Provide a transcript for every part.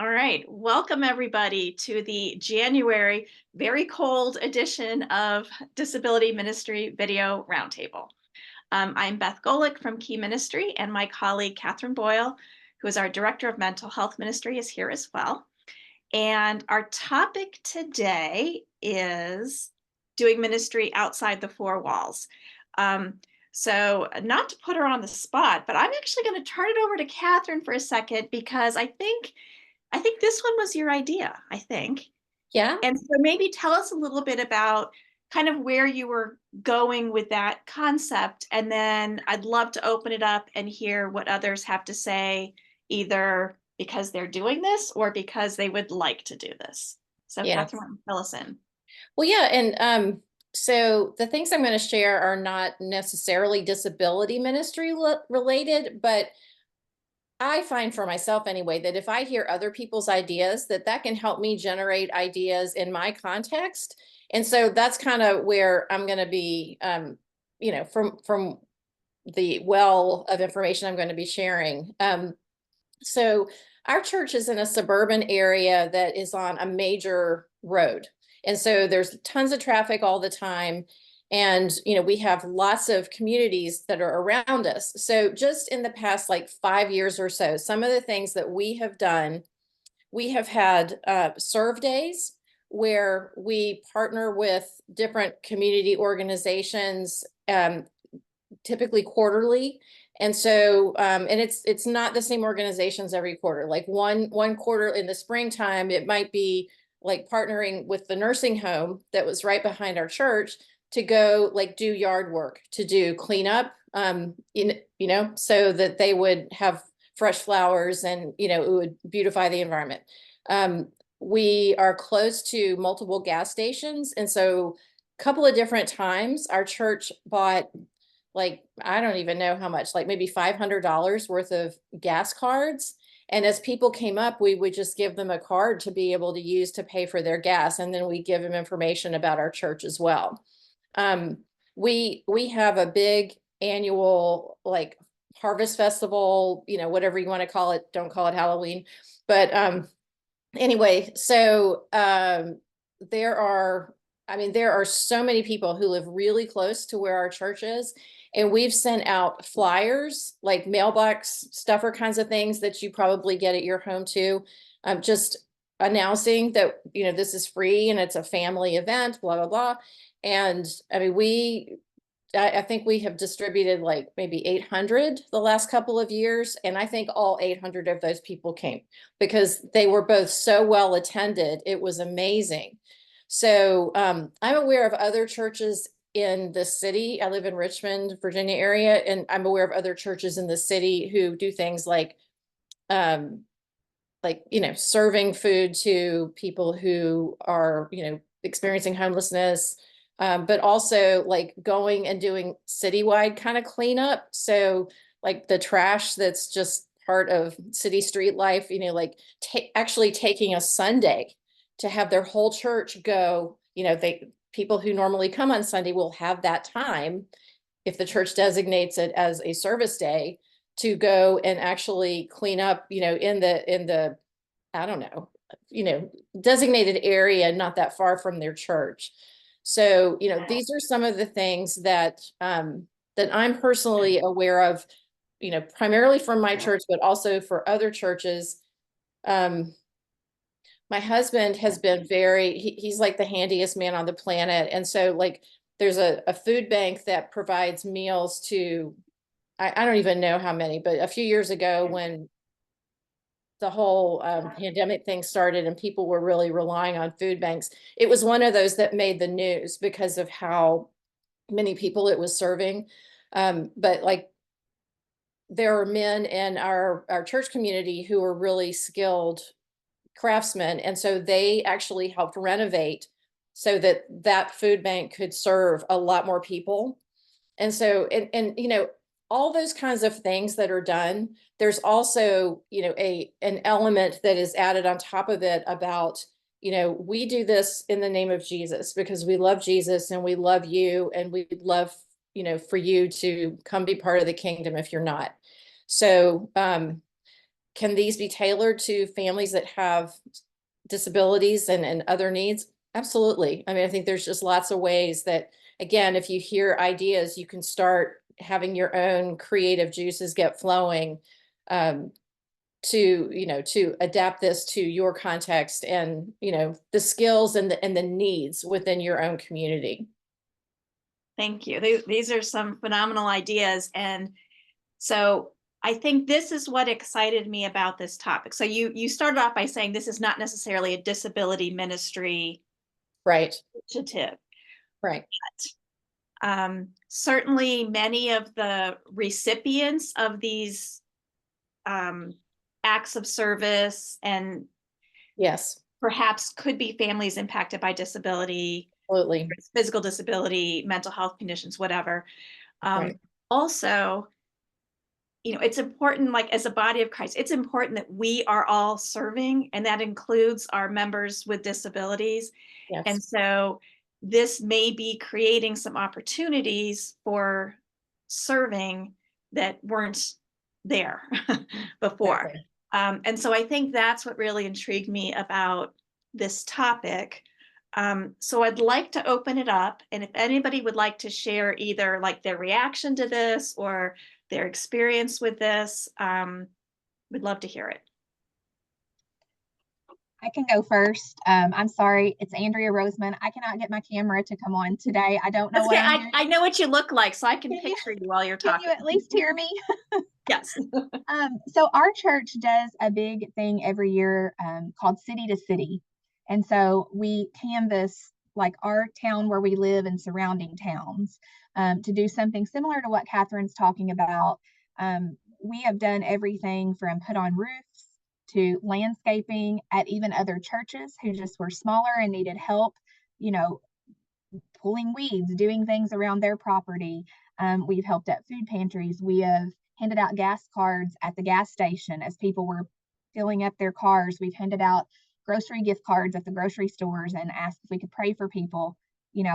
All right, welcome everybody to the January very cold edition of Disability Ministry Video Roundtable. I'm Beth Golick from Key Ministry, and my colleague Catherine Boyle, who is our Director of Mental Health Ministry, is here as well. And our topic today is doing ministry outside the four walls. So not to put her on the spot, but I'm actually going to turn it over to Catherine for a second because I think this one was your idea, I think. Yeah. And so maybe tell us a little bit about kind of where you were going with that concept. And then I'd love to open it up and hear what others have to say, either because they're doing this or because they would like to do this. So Yeah. Catherine, why don't you fill us in? Well, yeah. And so the things I'm going to share are not necessarily disability ministry related, but I find for myself anyway, that if I hear other people's ideas, that can help me generate ideas in my context. And so that's kind of where I'm going to be, from the well of information I'm going to be sharing. So our church is in a suburban area that is on a major road. And so there's tons of traffic all the time. And, we have lots of communities that are around us. So just in the past, like 5 years or so, some of the things that we have done, we have had serve days where we partner with different community organizations, typically quarterly. And so, and it's not the same organizations every quarter. Like one quarter in the springtime, it might be like partnering with the nursing home that was right behind our church to go like do yard work, to do cleanup, so that they would have fresh flowers and, it would beautify the environment. We are close to multiple gas stations. And so a couple of different times our church bought, like, I don't even know how much, like maybe $500 worth of gas cards. And as people came up, we would just give them a card to be able to use to pay for their gas. And then we give them information about our church as well. We have a big annual like harvest festival, whatever you want to call it. Don't call it Halloween. But anyway, so there are so many people who live really close to where our church is. And we've sent out flyers, like mailbox stuffer kinds of things that you probably get at your home too. Just announcing that, this is free and it's a family event, blah, blah, blah. And I mean, I think we have distributed like maybe 800 the last couple of years. And I think all 800 of those people came because they were both so well attended. It was amazing. So I'm aware of other churches in the city. I live in Richmond, Virginia area, and I'm aware of other churches in the city who do things like, serving food to people who are, experiencing homelessness, but also like going and doing citywide kind of cleanup. So like the trash that's just part of city street life, actually taking a Sunday to have their whole church go, people who normally come on Sunday will have that time, if the church designates it as a service day, to go and actually clean up, in the, I don't know, designated area, not that far from their church. So, these are some of the things that, that I'm personally aware of, primarily from my church, but also for other churches. My husband has been he's like the handiest man on the planet. And so like there's a food bank that provides meals to, I don't even know how many, but a few years ago when the whole pandemic thing started and people were really relying on food banks, it was one of those that made the news because of how many people it was serving. But like there are men in our church community who are really skilled craftsmen. And so they actually helped renovate so that food bank could serve a lot more people. And so, and all those kinds of things that are done, there's also, an element that is added on top of it about, we do this in the name of Jesus because we love Jesus and we love you and we'd love, for you to come be part of the kingdom if you're not. So, can these be tailored to families that have disabilities and other needs? Absolutely. I mean, I think there's just lots of ways that, again, if you hear ideas, you can start having your own creative juices get flowing, um, to adapt this to your context and, the skills and the needs within your own community. Thank you. These are some phenomenal ideas. And so I think this is what excited me about this topic. So you started off by saying this is not necessarily a disability ministry Right. initiative. Right. Certainly many of the recipients of these acts of service and Yes. perhaps could be families impacted by disability, Absolutely. physical disability, mental health conditions, whatever. Right. Also, it's important, like as a body of Christ, it's important that we are all serving, and that includes our members with disabilities. And Yes. so this may be creating some opportunities for serving that weren't there before. Exactly. And so I think that's what really intrigued me about this topic. So I'd like to open it up, and if anybody would like to share either like their reaction to this or their experience with this, we'd love to hear it. I can go first. I'm sorry, it's Andrea Roseman. I cannot get my camera to come on today. I don't know That's what okay. I'm doing. I know what you look like, so I can Can you- picture you while you're Can talking. you at least hear me? Yes. So our church does a big thing every year called City to City. And so we canvass like our town where we live and surrounding towns to do something similar to what Catherine's talking about. We have done everything from put on roofs to landscaping at even other churches who just were smaller and needed help, you know, pulling weeds, doing things around their property. We've helped at food pantries. We have handed out gas cards at the gas station as people were filling up their cars. We've handed out grocery gift cards at the grocery stores and asked if we could pray for people,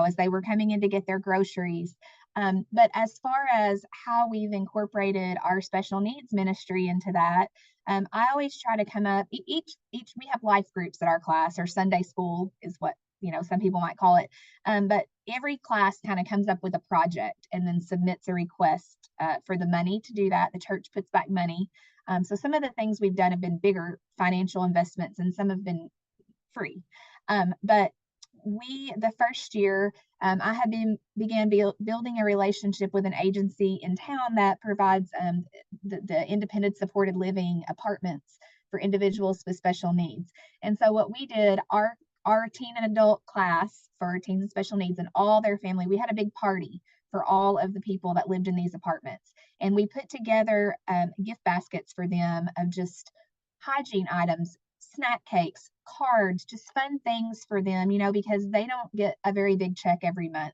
as they were coming in to get their groceries. But as far as how we've incorporated our special needs ministry into that, I always try to come up each we have life groups at our class, or Sunday school is what some people might call it. But every class kind of comes up with a project and then submits a request for the money to do that. The church puts back money. So some of the things we've done have been bigger financial investments, and some have been free. But the first year, I had began building a relationship with an agency in town that provides the independent supported living apartments for individuals with special needs. And so what we did, our teen and adult class for teens with special needs and all their family, we had a big party for all of the people that lived in these apartments. And we put together gift baskets for them of just hygiene items, snack cakes, cards, just fun things for them, because they don't get a very big check every month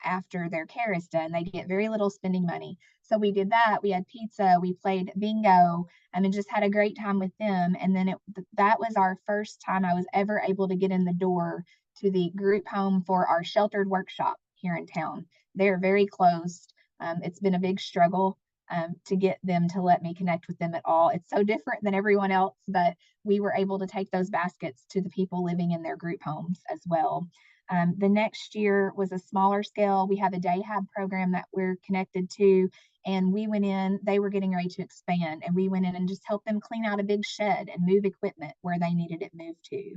after their care is done. They get very little spending money. So we did that. We had pizza, we played bingo, and just had a great time with them. And then that was our first time I was ever able to get in the door to the group home for our sheltered workshop here in town. They're very closed. It's been a big struggle to get them to let me connect with them at all. It's so different than everyone else, but we were able to take those baskets to the people living in their group homes as well. The next year was a smaller scale. We have a day hab program that we're connected to, and we went in, they were getting ready to expand, and we went in and just helped them clean out a big shed and move equipment where they needed it moved to.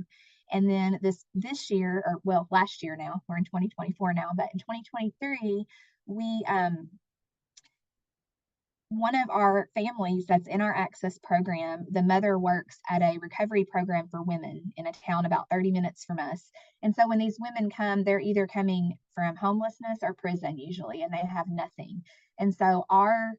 And then this year, or well, last year now, we're in 2024 now, but in 2023, we one of our families that's in our access program, the mother works at a recovery program for women in a town about 30 minutes from us. And so when these women come, they're either coming from homelessness or prison usually, and they have nothing. And so our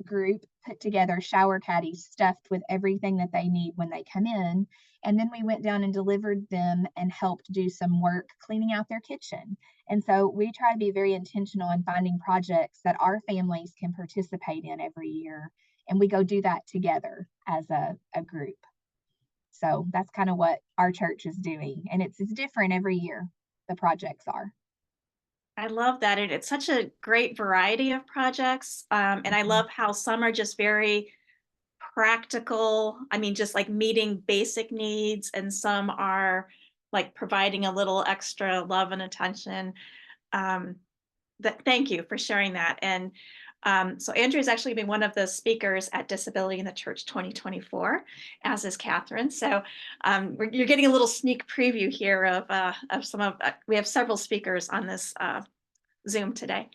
group put together shower caddies stuffed with everything that they need when they come in. And then we went down and delivered them and helped do some work cleaning out their kitchen. And so we try to be very intentional in finding projects that our families can participate in every year. And we go do that together as a group. So that's kind of what our church is doing. And it's different every year, the projects are. I love that. And it's such a great variety of projects. And I love how some are just very practical, I mean, just like meeting basic needs, and some are like providing a little extra love and attention. Thank you for sharing that. And so Andrea's actually been one of the speakers at Disability in the Church 2024, as is Catherine. So you're getting a little sneak preview here of some of, we have several speakers on this Zoom today.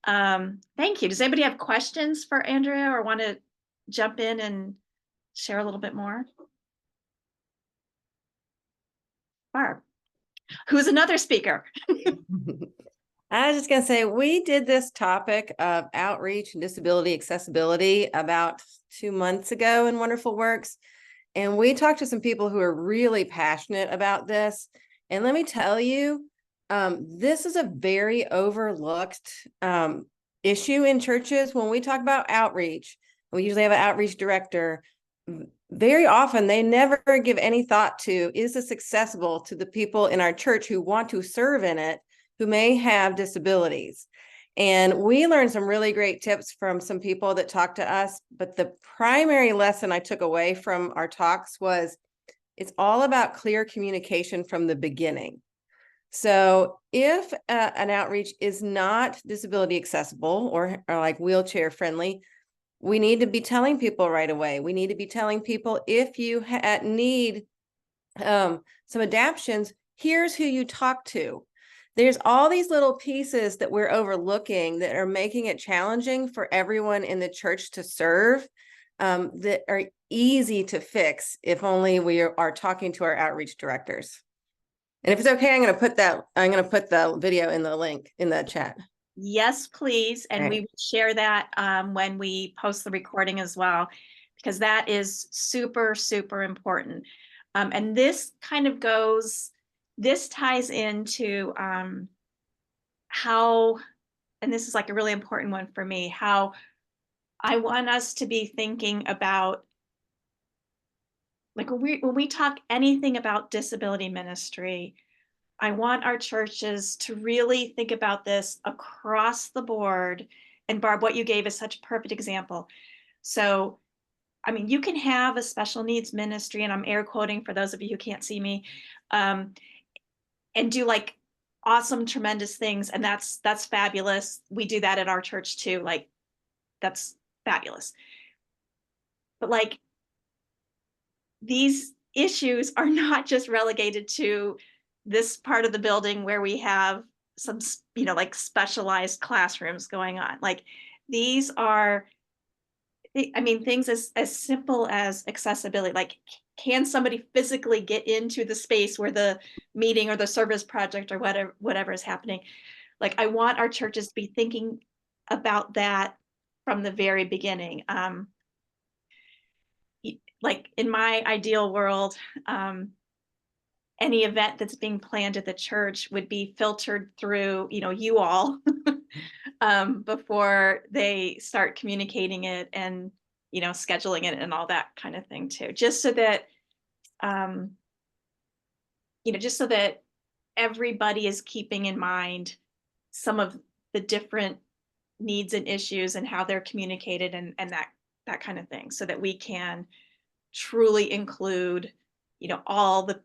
Thank you. Does anybody have questions for Andrea or want to jump in and share a little bit more? Barb, who's another speaker? I was just going to say, we did this topic of outreach and disability accessibility about 2 months ago in Wonderful Works. And we talked to some people who are really passionate about this. And let me tell you, this is a very overlooked issue in churches. When we talk about outreach, we usually have an outreach director. Very often they never give any thought to, is this accessible to the people in our church who want to serve in it, who may have disabilities. And we learned some really great tips from some people that talked to us. But the primary lesson I took away from our talks was it's all about clear communication from the beginning. So if an outreach is not disability accessible or like wheelchair friendly, we need to be telling people right away. We need to be telling people, if you need some adaptions, here's who you talk to. There's all these little pieces that we're overlooking that are making it challenging for everyone in the church to serve, that are easy to fix if only we are talking to our outreach directors. And if it's okay, I'm going to put the video in the link in the chat. Yes, please. And Right. we will share that when we post the recording as well, because that is super, super important. And this kind of this ties into how, and this is like a really important one for me, how I want us to be thinking about, like when we talk anything about disability ministry, I want our churches to really think about this across the board. And Barb, what you gave is such a perfect example. So, I mean, you can have a special needs ministry, and I'm air quoting for those of you who can't see me, and do like awesome, tremendous things. And that's fabulous. We do that at our church too. Like, that's fabulous. But like, these issues are not just relegated to this part of the building where we have some, like specialized classrooms going on. Like, these are, I mean, things as simple as accessibility. Like, can somebody physically get into the space where the meeting or the service project or whatever is happening? Like, I want our churches to be thinking about that from the very beginning. Like, in my ideal world, any event that's being planned at the church would be filtered through, you all, before they start communicating it and, scheduling it and all that kind of thing too. Just so that, just so that everybody is keeping in mind some of the different needs and issues and how they're communicated and that kind of thing, so that we can truly include, all the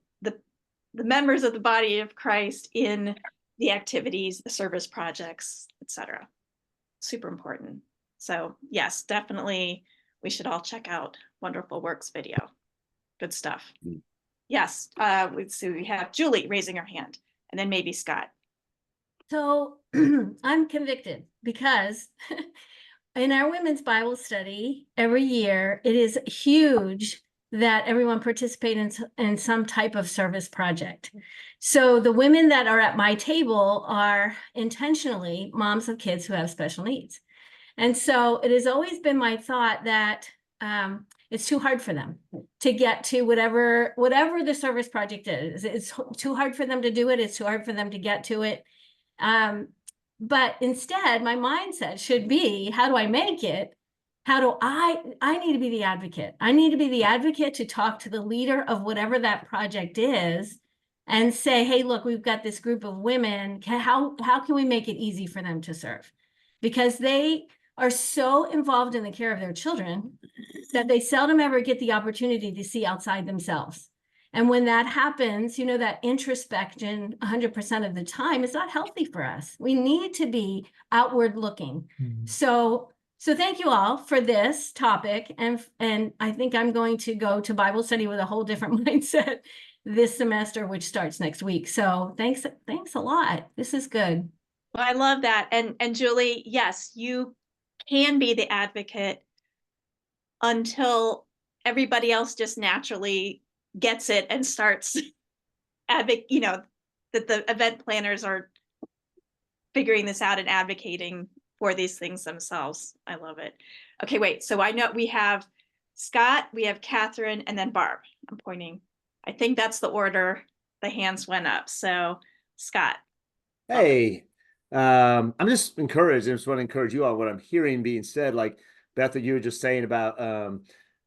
members of the body of Christ in the activities, the service projects, etc. Super important. So yes, definitely we should all check out Wonderful Works video. Good stuff. Yes, let's see, we have Julie raising her hand, and then maybe Scott. So I'm convicted because in our women's Bible study every year, it is huge that everyone participate in some type of service project. So the women that are at my table are intentionally moms of kids who have special needs. And so it has always been my thought that it's too hard for them to get to whatever the service project is. It's too hard for them to do it. It's too hard for them to get to it. But instead, my mindset should be, how do I make it? How do I need to be the advocate. I need to be the advocate to talk to the leader of whatever that project is and say, hey, look, we've got this group of women. How can we make it easy for them to serve? Because they are so involved in the care of their children that they seldom ever get the opportunity to see outside themselves. And when that happens, that introspection 100% of the time is not healthy for us. We need to be outward looking. So thank you all for this topic. And I think I'm going to go to Bible study with a whole different mindset this semester, which starts next week. So thanks a lot. This is good. Well, I love that. And Julie, yes, you can be the advocate until everybody else just naturally gets it and starts that the event planners are figuring this out and advocating for these things themselves. I love it. Okay, wait. So I know we have Scott, we have Catherine, and then Barb. I'm pointing. I think that's the order the hands went up. So Scott. Hey, I'm just encouraged. I just want to encourage you on what I'm hearing being said. Like Beth, that you were just saying about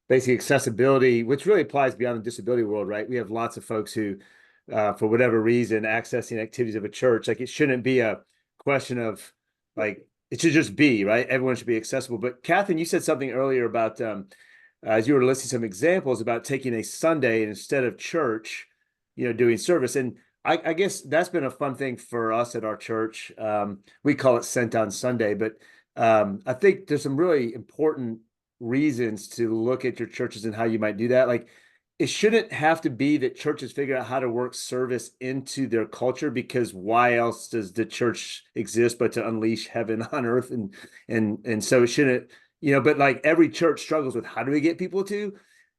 basic accessibility, which really applies beyond the disability world, right? We have lots of folks who, for whatever reason, accessing activities of a church, like it shouldn't be a question of like, it should just be, right? Everyone should be accessible. But Catherine, you said something earlier about, as you were listing some examples about taking a Sunday and instead of church, doing service. And I guess that's been a fun thing for us at our church. We call it Sent on Sunday, but I think there's some really important reasons to look at your churches and how you might do that. Like, it shouldn't have to be that churches figure out how to work service into their culture, because why else does the church exist but to unleash heaven on earth? And so it shouldn't, but like every church struggles with how do we get people to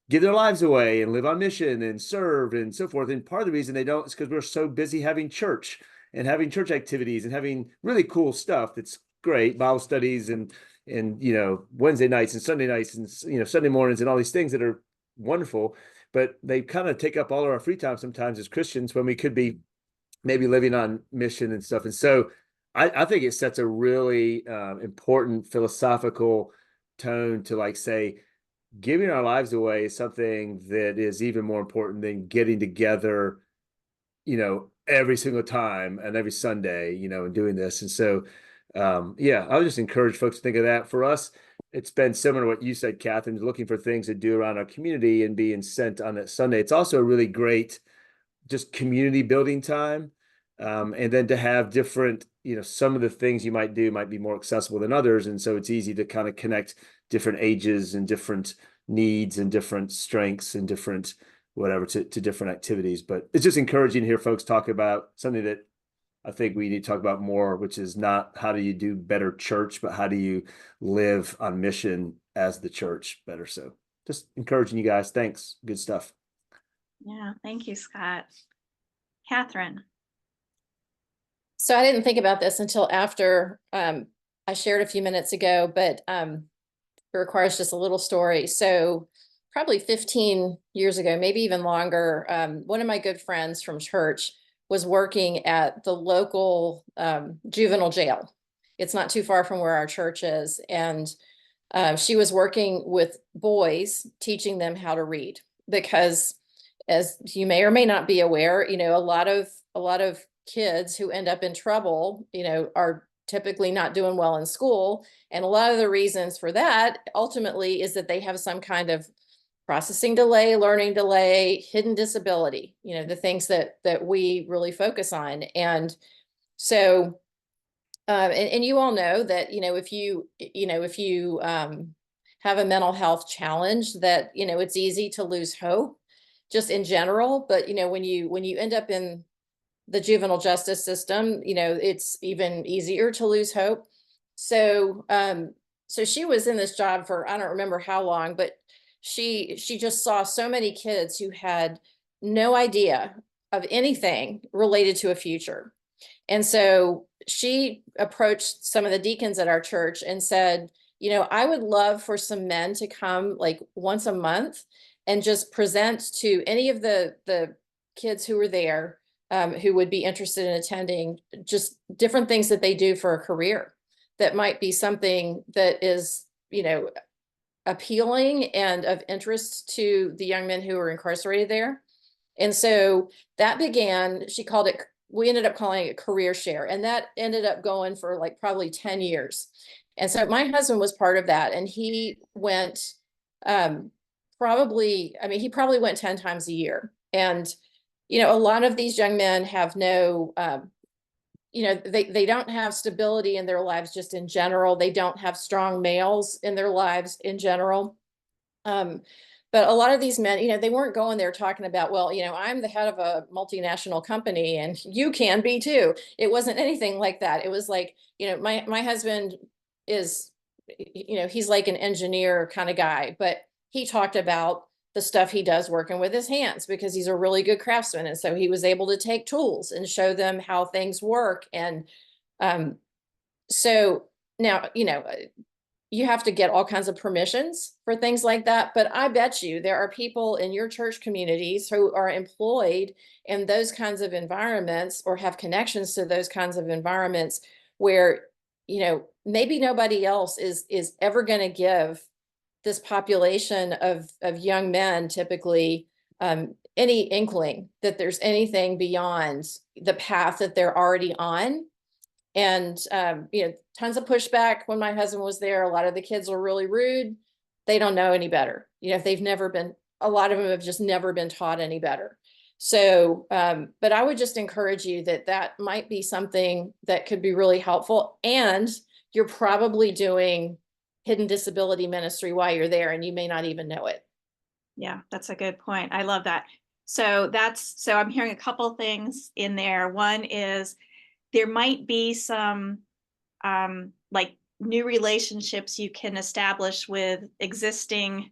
give their lives away and live on mission and serve and so forth. And part of the reason they don't is because we're so busy having church and having church activities and having really cool stuff that's great, Bible studies and Wednesday nights and Sunday nights and Sunday mornings and all these things that are wonderful, but they kind of take up all of our free time sometimes as Christians when we could be maybe living on mission and stuff. And so I think it sets a really important philosophical tone to like say, giving our lives away is something that is even more important than getting together, every single time and every Sunday, and doing this. And so, I would just encourage folks to think of that. For us, it's been similar to what you said, Catherine, looking for things to do around our community and being sent on that Sunday. It's also a really great just community building time. And then to have different, some of the things you might do might be more accessible than others. And so it's easy to kind of connect different ages and different needs and different strengths and different whatever to different activities. But it's just encouraging to hear folks talk about something that I think we need to talk about more, which is not how do you do better church, but how do you live on mission as the church better. So just encouraging you guys. Thanks. Good stuff. Yeah, thank you, Scott. Catherine. So I didn't think about this until after I shared a few minutes ago, but it requires just a little story. So probably 15 years ago, maybe even longer, one of my good friends from church was working at the local juvenile jail. It's not too far from where our church is. And she was working with boys, teaching them how to read, because as you may or may not be aware, a lot of kids who end up in trouble, are typically not doing well in school. And a lot of the reasons for that ultimately is that they have some kind of processing delay, learning delay, hidden disability, the things that we really focus on. And so, and you all know that, if you have a mental health challenge, that, it's easy to lose hope just in general. But, when you end up in the juvenile justice system, it's even easier to lose hope. So, so she was in this job for, I don't remember how long, but she just saw so many kids who had no idea of anything related to a future. And so she approached some of the deacons at our church and said, I would love for some men to come like once a month and just present to any of the kids who were there, who would be interested in attending, just different things that they do for a career that might be something that is, appealing and of interest to the young men who were incarcerated there. And so that began, we ended up calling it career share. And that ended up going for like probably 10 years. And so my husband was part of that, and he went probably, I mean, he probably went 10 times a year. And, you know, a lot of these young men have no, you know, they don't have stability in their lives just in general. They don't have strong males in their lives in general. But a lot of these men, you know, they weren't going there talking about, well, you know, I'm the head of a multinational company and you can be too. It wasn't anything like that. It was like, you know, my husband is, you know, he's like an engineer kind of guy, but he talked about the stuff he does working with his hands because he's a really good craftsman. And so he was able to take tools and show them how things work. And so now, you know, you have to get all kinds of permissions for things like that. But I bet you there are people in your church communities who are employed in those kinds of environments or have connections to those kinds of environments where, you know, maybe nobody else is ever going to give this population of young men typically any inkling that there's anything beyond the path that they're already on. And, you know, tons of pushback when my husband was there. A lot of the kids were really rude. They don't know any better. You know, they've never been, a lot of them have just never been taught any better. So, but I would just encourage you that that might be something that could be really helpful. And you're probably doing hidden disability ministry while you're there, and you may not even know it. Yeah, that's a good point. I love that. So I'm hearing a couple things in there. One is there might be some like new relationships you can establish with existing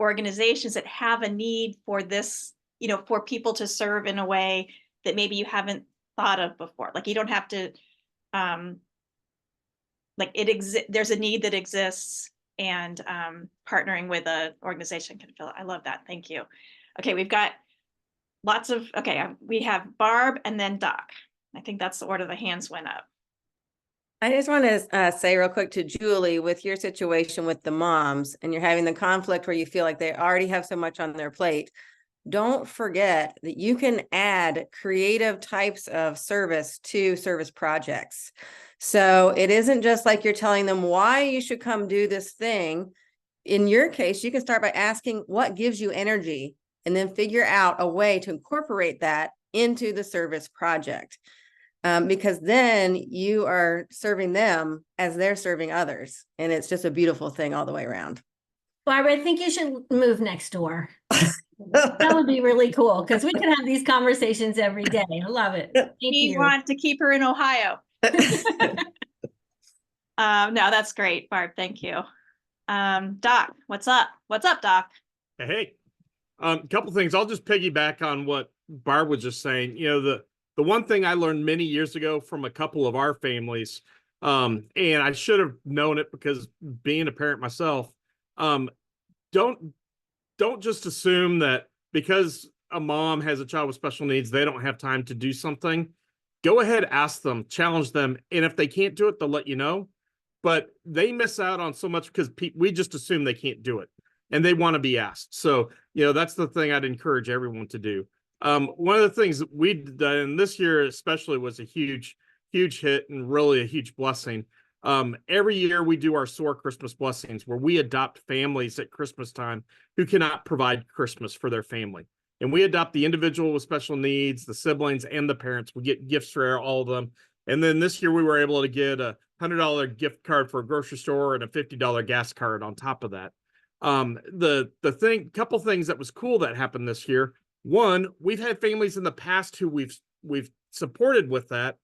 organizations that have a need for this, you know, for people to serve in a way that maybe you haven't thought of before. Like you don't have to, like there's a need that exists, and partnering with an organization can fill it. I love that. Thank you. Okay, we've got lots of, okay, we have Barb and then Doc. I think that's the order the hands went up. I just want to say real quick to Julie, with your situation with the moms and you're having the conflict where you feel like they already have so much on their plate, don't forget that you can add creative types of service to service projects. So it isn't just like you're telling them why you should come do this thing. In your case, you can start by asking what gives you energy and then figure out a way to incorporate that into the service project. Because then you are serving them as they're serving others. And it's just a beautiful thing all the way around. Barbara, I think you should move next door. That would be really cool because we can have these conversations every day. I love it. Thank you. Want to keep her in Ohio. No, that's great, Barb. Thank you. Doc, what's up? What's up, Doc? Hey, a couple things. I'll just piggyback on what Barb was just saying. You know, the one thing I learned many years ago from a couple of our families, and I should have known it because being a parent myself, don't just assume that because a mom has a child with special needs, they don't have time to do something. Go ahead, ask them, challenge them. And if they can't do it, they'll let you know. But they miss out on so much because we just assume they can't do it and they want to be asked. So, you know, that's the thing I'd encourage everyone to do. One of the things that we've done this year especially was a huge hit and really a huge blessing. Every year we do our SOAR Christmas blessings where we adopt families at Christmas time who cannot provide Christmas for their family. And we adopt the individual with special needs, the siblings, and the parents. We get gifts for all of them. And then this year we were able to get a $100 gift card for a grocery store and a $50 gas card on top of that. Couple things that was cool that happened this year. One, we've had families in the past who we've supported with that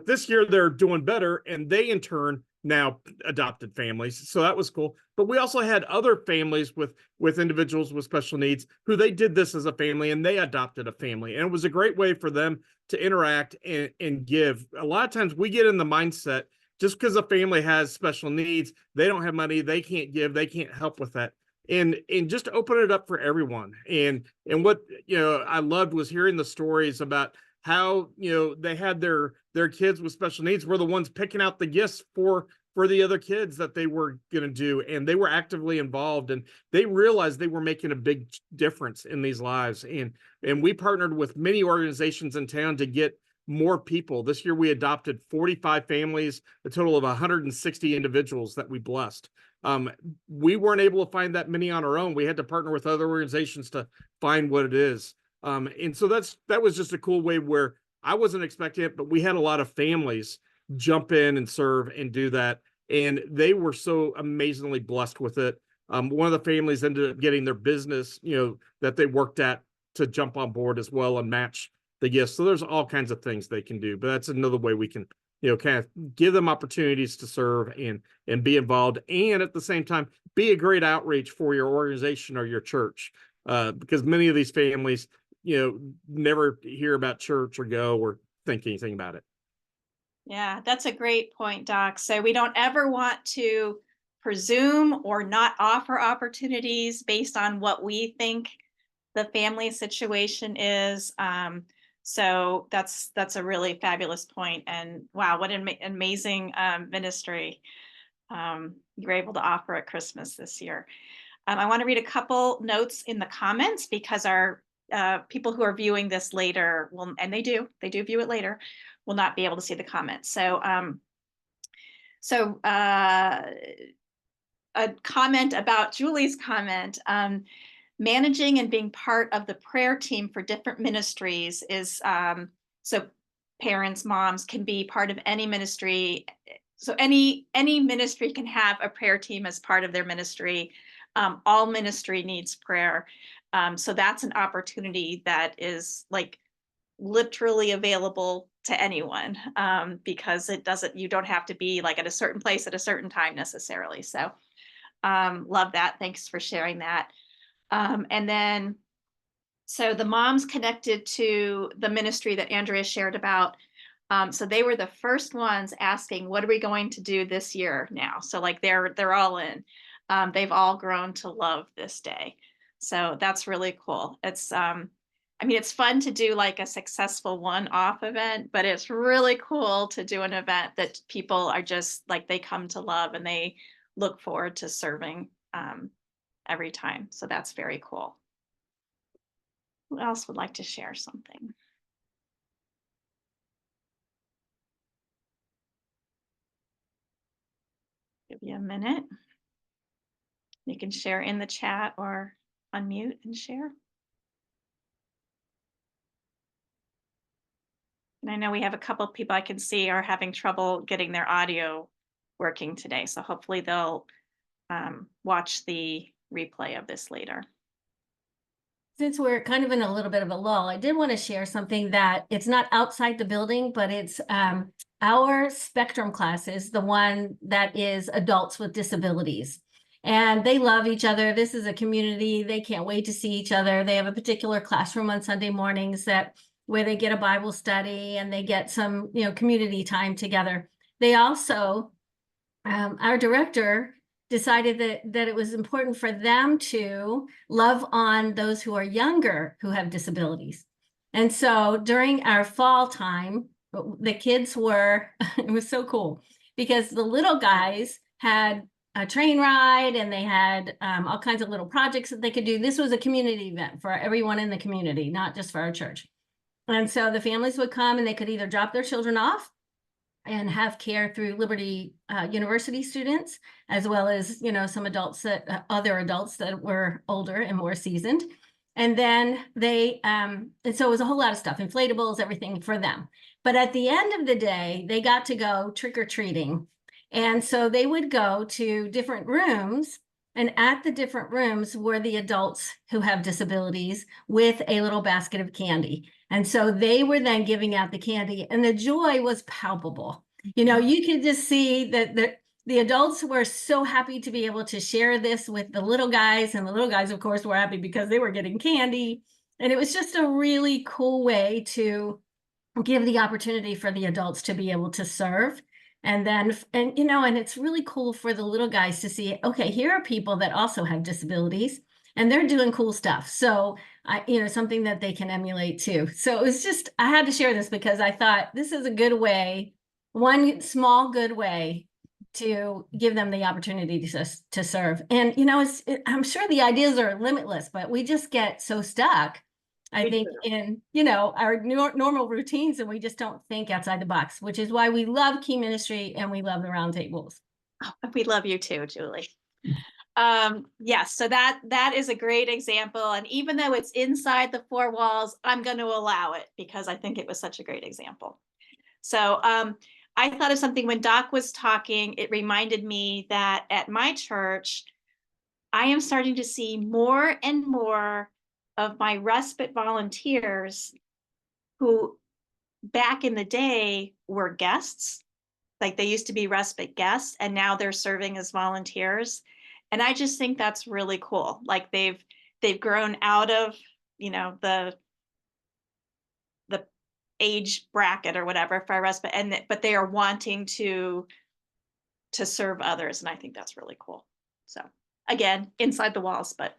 this year they're doing better, and they in turn now adopted families. So that was cool. But we also had other families with individuals with special needs who they did this as a family and they adopted a family. And it was a great way for them to interact and give. A lot of times we get in the mindset, just because a family has special needs, they don't have money, they can't give, they can't help with that. And just open it up for everyone. And what, you know, I loved was hearing the stories about how, you know, they had their kids with special needs were the ones picking out the gifts for the other kids that they were going to do. And they were actively involved and they realized they were making a big difference in these lives. And we partnered with many organizations in town to get more people. This year we adopted 45 families, a total of 160 individuals that we blessed. We weren't able to find that many on our own. We had to partner with other organizations to find what it is. And so that was just a cool way where I wasn't expecting it, but we had a lot of families jump in and serve and do that. And they were so amazingly blessed with it. One of the families ended up getting their business, that they worked at to jump on board as well and match the gifts. So there's all kinds of things they can do, but that's another way we can, kind of give them opportunities to serve and be involved. And at the same time, be a great outreach for your organization or your church. Because many of these families, never hear about church or go or think anything about it. Yeah, that's a great point, Doc. So we don't ever want to presume or not offer opportunities based on what we think the family situation is. So that's a really fabulous point. And wow, what an amazing ministry you're able to offer at Christmas this year. I want to read a couple notes in the comments because our people who are viewing this later will, and they do view it later, will not be able to see the comments. So, a comment about Julie's comment, managing and being part of the prayer team for different ministries is, so parents, moms can be part of any ministry. So any ministry can have a prayer team as part of their ministry. All ministry needs prayer. So that's an opportunity that is like literally available to anyone, because you don't have to be like at a certain place at a certain time necessarily. So love that. Thanks for sharing that. And then, so the moms connected to the ministry that Andrea shared about, so they were the first ones asking, what are we going to do this year now? So like they're all in. They've all grown to love this day. So that's really cool. It's it's fun to do like a successful one-off event, but it's really cool to do an event that people are just like, they come to love and they look forward to serving every time. So that's very cool. Who else would like to share something? Give you a minute. You can share in the chat or unmute and share. And I know we have a couple of people I can see are having trouble getting their audio working today. So hopefully they'll watch the replay of this later. Since we're kind of in a little bit of a lull, I did want to share something that it's not outside the building, but it's our Spectrum class is the one that is adults with disabilities. And they love each other. This is a community. They can't wait to see each other. They have a particular classroom on Sunday mornings where they get a Bible study and they get some, community time together. They also, our director decided that it was important for them to love on those who are younger who have disabilities. And so during our fall time, the kids were, it was so cool because the little guys had a train ride and they had all kinds of little projects that they could do. This was a community event for everyone in the community, not just for our church. And so the families would come and they could either drop their children off and have care through Liberty University students, as well as, some adults other adults that were older and more seasoned. And then and so it was a whole lot of stuff, inflatables, everything for them. But at the end of the day, they got to go trick-or-treating. And so they would go to different rooms, and at the different rooms were the adults who have disabilities with a little basket of candy. And so they were then giving out the candy, and the joy was palpable. You could just see that the adults were so happy to be able to share this with the little guys, and the little guys, of course, were happy because they were getting candy. And it was just a really cool way to give the opportunity for the adults to be able to serve. And then, and it's really cool for the little guys to see, okay, here are people that also have disabilities and they're doing cool stuff. So something that they can emulate too. So it was just, I had to share this because I thought this is a good way, one small good way to give them the opportunity to serve. And, I'm sure the ideas are limitless, but we just get so stuck I Me think in, our normal routines, and we just don't think outside the box, which is why we love Key Ministry and we love the roundtables. Oh, we love you too, Julie. Yes, so that is a great example. And even though it's inside the four walls, I'm going to allow it because I think it was such a great example. So I thought of something when Doc was talking. It reminded me that at my church, I am starting to see more and more of my respite volunteers who back in the day were guests. Like they used to be respite guests and now they're serving as volunteers. And I just think that's really cool. Like they've grown out of, the age bracket or whatever for respite, but they are wanting to serve others. And I think that's really cool. So again, inside the walls, but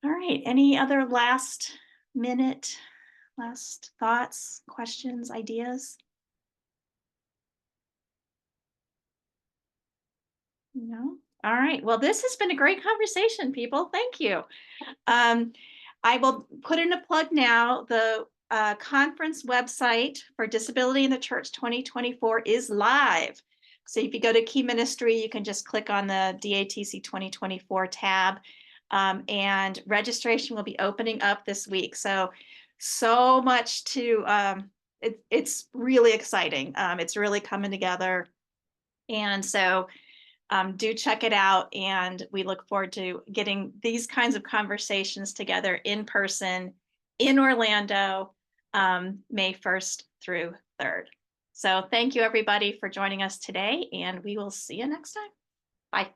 all right. Any other last thoughts, questions, ideas? No. All right. Well, this has been a great conversation, people. Thank you. I will put in a plug now. The conference website for Disability in the Church 2024 is live. So if you go to Key Ministry, you can just click on the DATC 2024 tab, and registration will be opening up this week. So much to, it's really exciting. It's really coming together. And so do check it out. And we look forward to getting these kinds of conversations together in person in Orlando, May 1st through 3rd. So thank you everybody for joining us today, and we will see you next time. Bye.